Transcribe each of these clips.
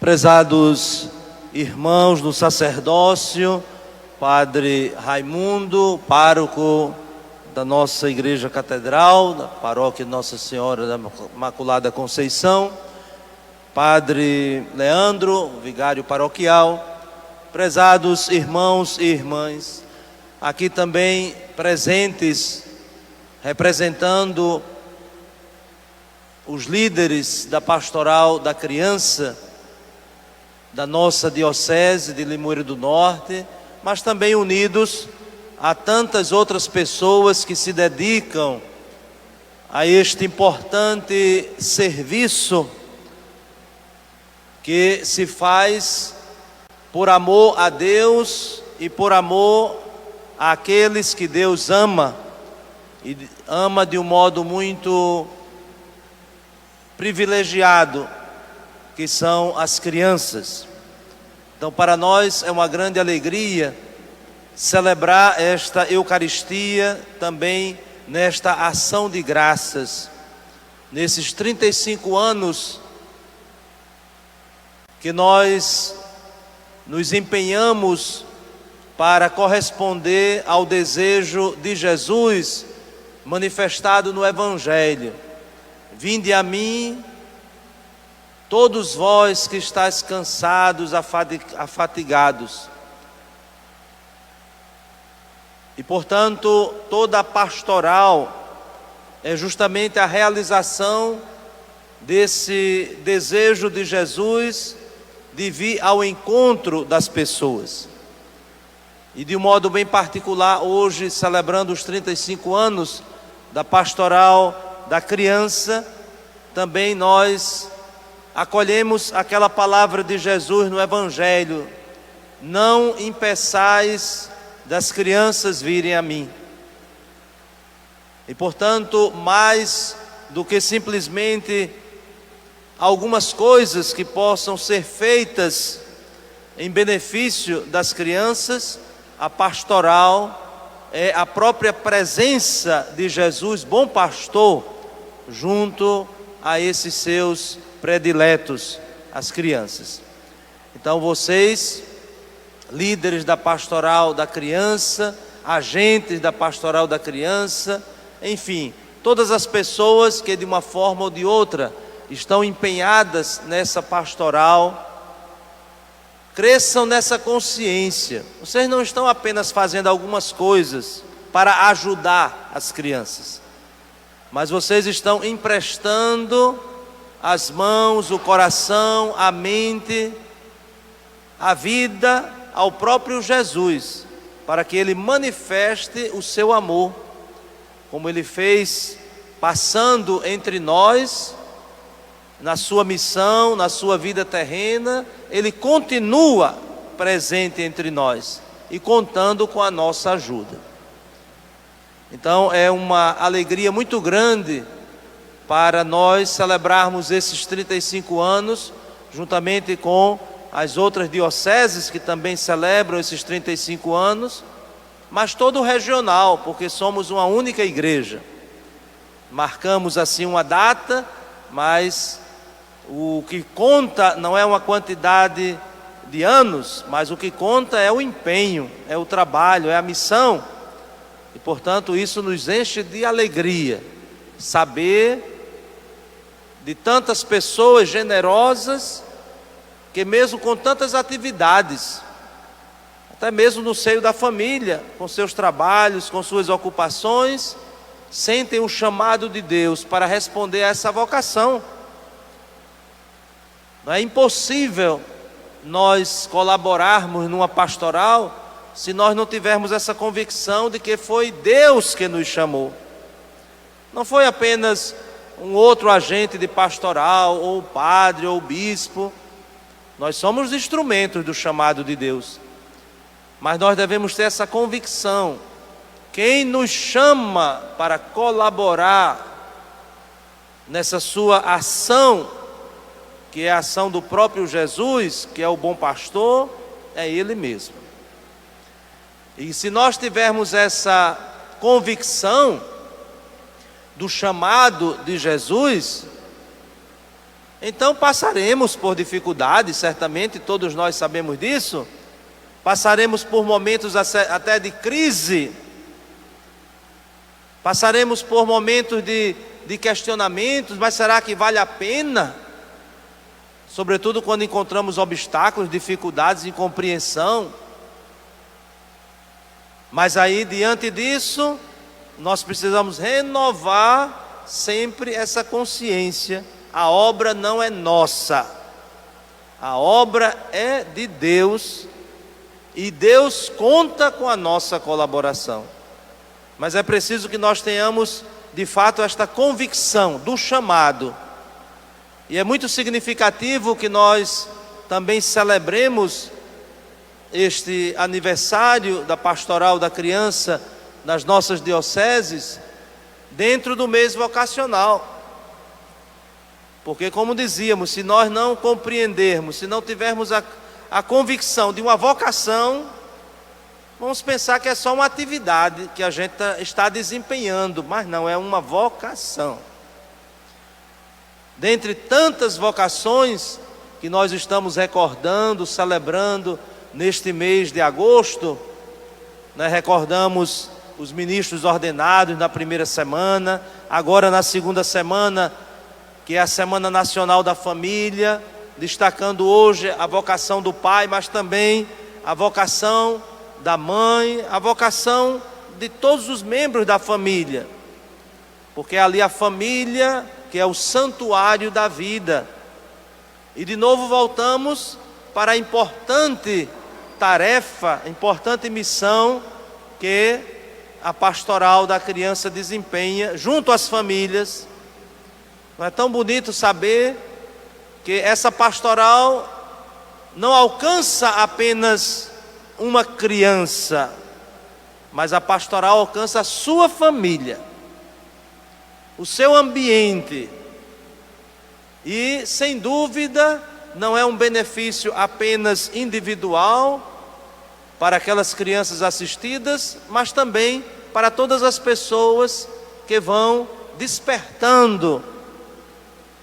Prezados irmãos do sacerdócio, Padre Raimundo, pároco da nossa Igreja Catedral, da Paróquia Nossa Senhora da Imaculada Conceição, Padre Leandro, vigário paroquial, prezados irmãos e irmãs, aqui também presentes, representando os líderes da Pastoral da Criança, da nossa Diocese de Limoeiro do Norte, mas também unidos a tantas outras pessoas que se dedicam a este importante serviço que se faz por amor a Deus e por amor àqueles que Deus ama, e ama de um modo muito privilegiado, que são as crianças. Então, para nós é uma grande alegria celebrar esta Eucaristia também nesta ação de graças, nesses 35 anos que nós nos empenhamos para corresponder ao desejo de Jesus manifestado no Evangelho: vinde a mim, todos vós que estáis cansados, afatigados. E, portanto, toda a pastoral é justamente a realização desse desejo de Jesus de vir ao encontro das pessoas. E de um modo bem particular, hoje, celebrando os 35 anos da Pastoral da Criança, também nós acolhemos aquela palavra de Jesus no Evangelho: não impeçais das crianças virem a mim. E, portanto, mais do que simplesmente algumas coisas que possam ser feitas em benefício das crianças, a pastoral é a própria presença de Jesus, bom pastor, junto a esses seus prediletos, as crianças. Então vocês, líderes da Pastoral da Criança, agentes da Pastoral da Criança, enfim, todas as pessoas que de uma forma ou de outra estão empenhadas nessa pastoral, cresçam nessa consciência. Vocês não estão apenas fazendo algumas coisas para ajudar as crianças, mas vocês estão emprestando as mãos, o coração, a mente, a vida ao próprio Jesus, para que Ele manifeste o seu amor, como Ele fez passando entre nós, na sua missão, na sua vida terrena. Ele continua presente entre nós e contando com a nossa ajuda. Então é uma alegria muito grande para nós celebrarmos esses 35 anos, juntamente com as outras dioceses que também celebram esses 35 anos, mas todo regional, porque somos uma única igreja. Marcamos assim uma data, mas o que conta não é uma quantidade de anos, mas o que conta é o empenho, é o trabalho, é a missão. E, portanto, isso nos enche de alegria, saber de tantas pessoas generosas, que mesmo com tantas atividades, até mesmo no seio da família, com seus trabalhos, com suas ocupações, sentem o chamado de Deus para responder a essa vocação. Não é impossível nós colaborarmos numa pastoral se nós não tivermos essa convicção de que foi Deus que nos chamou. Não foi apenas um outro agente de pastoral, ou padre, ou bispo. Nós somos instrumentos do chamado de Deus, mas nós devemos ter essa convicção: quem nos chama para colaborar nessa sua ação, que é a ação do próprio Jesus, que é o bom pastor, é Ele mesmo. E se nós tivermos essa convicção do chamado de Jesus, então passaremos por dificuldades, certamente, todos nós sabemos disso. Passaremos por momentos até de crise. Passaremos por momentos de questionamentos, mas será que vale a pena? Sobretudo quando encontramos obstáculos, dificuldades, incompreensão. Mas aí, diante disso, nós precisamos renovar sempre essa consciência. A obra não é nossa, a obra é de Deus, e Deus conta com a nossa colaboração. Mas é preciso que nós tenhamos, de fato, esta convicção do chamado. E é muito significativo que nós também celebremos este aniversário da Pastoral da Criança nas nossas dioceses, dentro do mês vocacional. Porque, como dizíamos, se nós não compreendermos, se não tivermos a convicção de uma vocação, vamos pensar que é só uma atividade que a gente está desempenhando, mas não, é uma vocação. Dentre tantas vocações que nós estamos recordando, celebrando neste mês de agosto, nós recordamos os ministros ordenados na primeira semana, agora na segunda semana, que é a Semana Nacional da Família, destacando hoje a vocação do pai, mas também a vocação da mãe, a vocação de todos os membros da família, porque é ali a família que é o santuário da vida. E de novo voltamos para a importante tarefa, a importante missão que a Pastoral da Criança desempenha junto às famílias. Não é tão bonito saber que essa pastoral não alcança apenas uma criança, mas a pastoral alcança a sua família, o seu ambiente. E, sem dúvida, não é um benefício apenas individual para aquelas crianças assistidas, mas também para todas as pessoas que vão despertando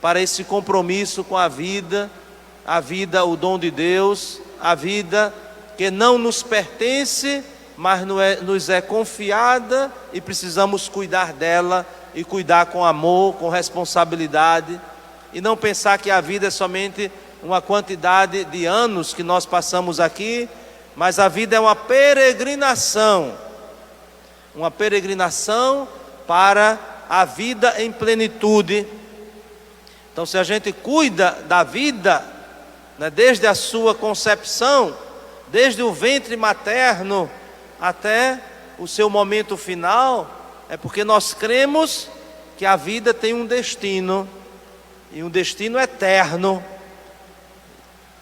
para esse compromisso com a vida, o dom de Deus, a vida que não nos pertence, mas nos é confiada e precisamos cuidar dela e cuidar com amor, com responsabilidade, e não pensar que a vida é somente uma quantidade de anos que nós passamos aqui, mas a vida é uma peregrinação para a vida em plenitude. Então, se a gente cuida da vida, né, desde a sua concepção, desde o ventre materno até o seu momento final, é porque nós cremos que a vida tem um destino, e um destino eterno.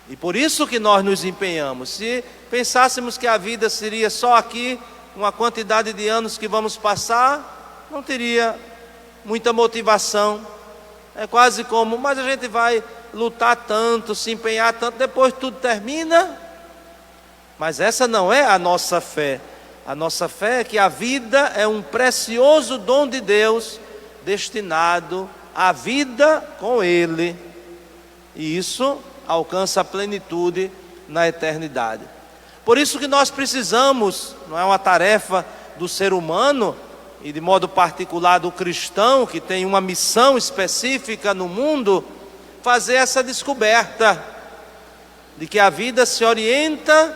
E por isso que nós nos empenhamos. Se pensássemos que a vida seria só aqui, uma quantidade de anos que vamos passar, não teria muita motivação. É quase como, mas a gente vai lutar tanto, se empenhar tanto, depois tudo termina. Mas essa não é a nossa fé. A nossa fé é que a vida é um precioso dom de Deus, destinado à vida com Ele. E isso alcança a plenitude na eternidade. Por isso que nós precisamos, não é uma tarefa do ser humano, e de modo particular do cristão, que tem uma missão específica no mundo, fazer essa descoberta de que a vida se orienta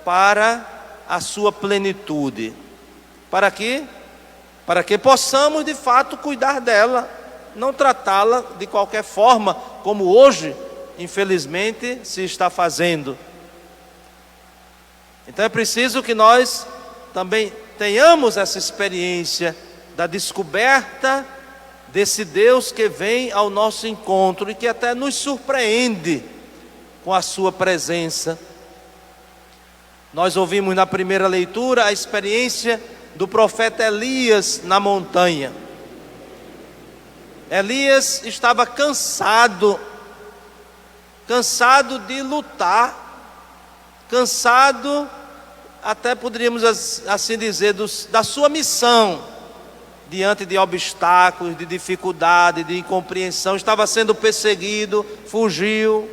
para a sua plenitude. Para quê? Para que possamos de fato cuidar dela, não tratá-la de qualquer forma, como hoje, infelizmente, se está fazendo. Então é preciso que nós também tenhamos essa experiência da descoberta desse Deus que vem ao nosso encontro e que até nos surpreende com a sua presença. Nós ouvimos na primeira leitura a experiência do profeta Elias na montanha. Elias estava cansado de lutar, cansado, até poderíamos assim dizer, da sua missão diante de obstáculos, de dificuldade, de incompreensão, estava sendo perseguido, fugiu.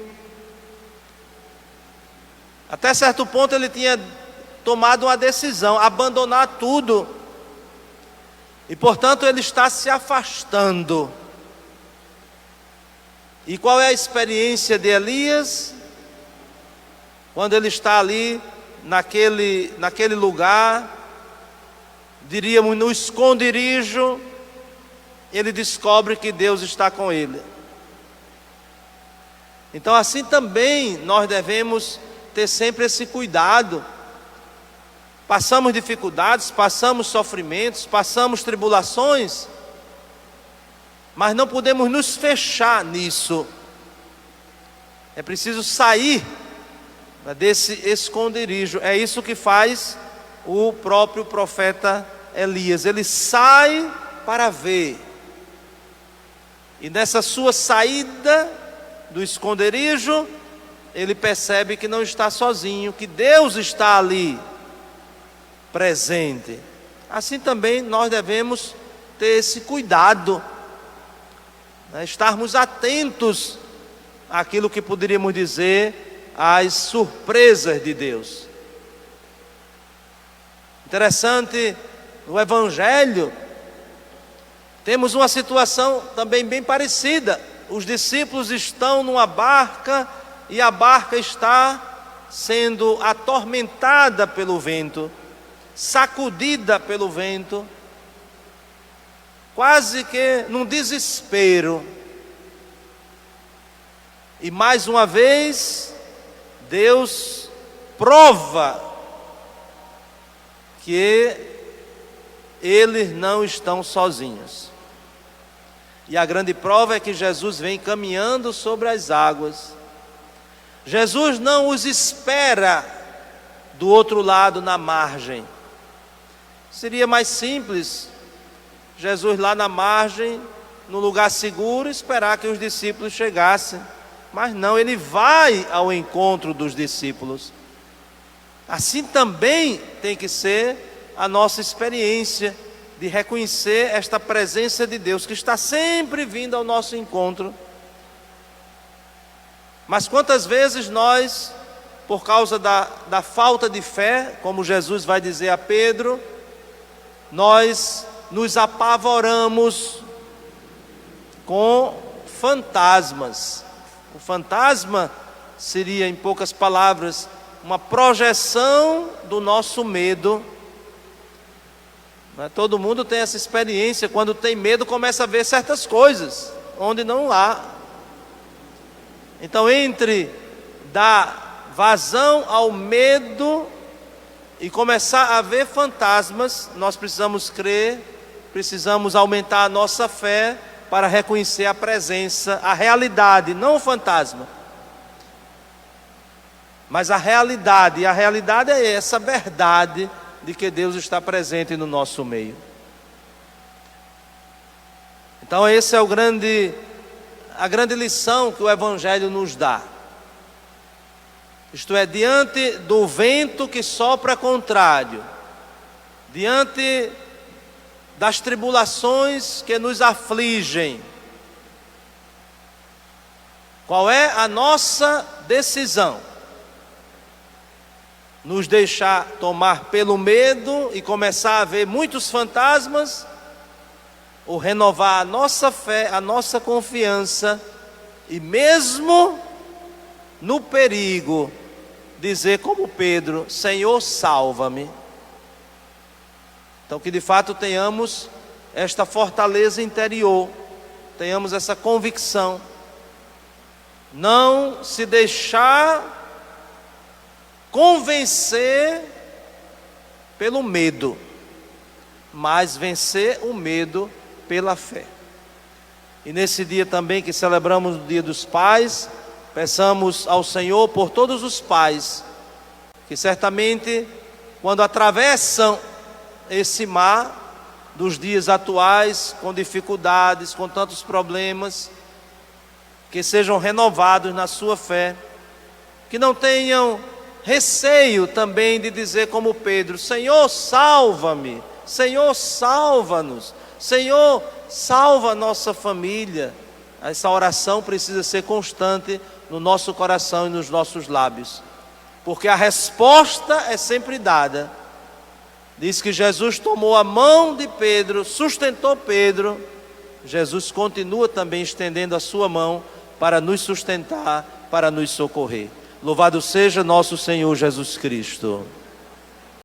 Até certo ponto ele tinha tomado uma decisão, abandonar tudo. E portanto ele está se afastando. E qual é a experiência de Elias? Quando ele está ali, naquele lugar, diríamos no esconderijo, ele descobre que Deus está com ele. Então assim também nós devemos ter sempre esse cuidado. Passamos dificuldades, passamos sofrimentos, passamos tribulações, mas não podemos nos fechar nisso. É preciso sair desse esconderijo. É isso que faz o próprio profeta Elias. Ele sai para ver. E nessa sua saída do esconderijo, ele percebe que não está sozinho, que Deus está ali presente. Assim também nós devemos ter esse cuidado, estarmos atentos àquilo que poderíamos dizer às surpresas de Deus. Interessante, no Evangelho temos uma situação também bem parecida. Os discípulos estão numa barca e a barca está sendo atormentada pelo vento, sacudida pelo vento, quase que num desespero. E mais uma vez, Deus prova que eles não estão sozinhos. E a grande prova é que Jesus vem caminhando sobre as águas. Jesus não os espera do outro lado, na margem. Seria mais simples Jesus lá na margem, no lugar seguro, esperar que os discípulos chegassem. Mas não, ele vai ao encontro dos discípulos. Assim também tem que ser a nossa experiência de reconhecer esta presença de Deus que está sempre vindo ao nosso encontro. Mas quantas vezes nós, por causa da falta de fé, como Jesus vai dizer a Pedro, nós nos apavoramos com fantasmas. O fantasma seria, em poucas palavras, uma projeção do nosso medo. Todo mundo tem essa experiência. Quando tem medo, começa a ver certas coisas onde não há. Então, entre dar vazão ao medo e começar a ver fantasmas, nós precisamos crer, precisamos aumentar a nossa fé para reconhecer a presença, a realidade, não o fantasma, mas a realidade. E a realidade é essa verdade de que Deus está presente no nosso meio. Então esse é a grande lição que o Evangelho nos dá. Isto é, diante do vento que sopra contrário, diante das tribulações que nos afligem, qual é a nossa decisão? Nos deixar tomar pelo medo e começar a ver muitos fantasmas, ou renovar a nossa fé, a nossa confiança, e mesmo no perigo, dizer como Pedro: Senhor, salva-me. Então que de fato tenhamos esta fortaleza interior, tenhamos essa convicção, não se deixar convencer pelo medo, mas vencer o medo pela fé. E nesse dia também que celebramos o Dia dos Pais, peçamos ao Senhor por todos os pais, que certamente quando atravessam esse mar dos dias atuais, com dificuldades, com tantos problemas, que sejam renovados na sua fé, que não tenham receio também de dizer como Pedro: Senhor, salva-me, Senhor, salva-nos. Senhor, salva a nossa família. Essa oração precisa ser constante no nosso coração e nos nossos lábios, porque a resposta é sempre dada. Diz que Jesus tomou a mão de Pedro, sustentou Pedro. Jesus continua também estendendo a sua mão para nos sustentar, para nos socorrer. Louvado seja nosso Senhor Jesus Cristo.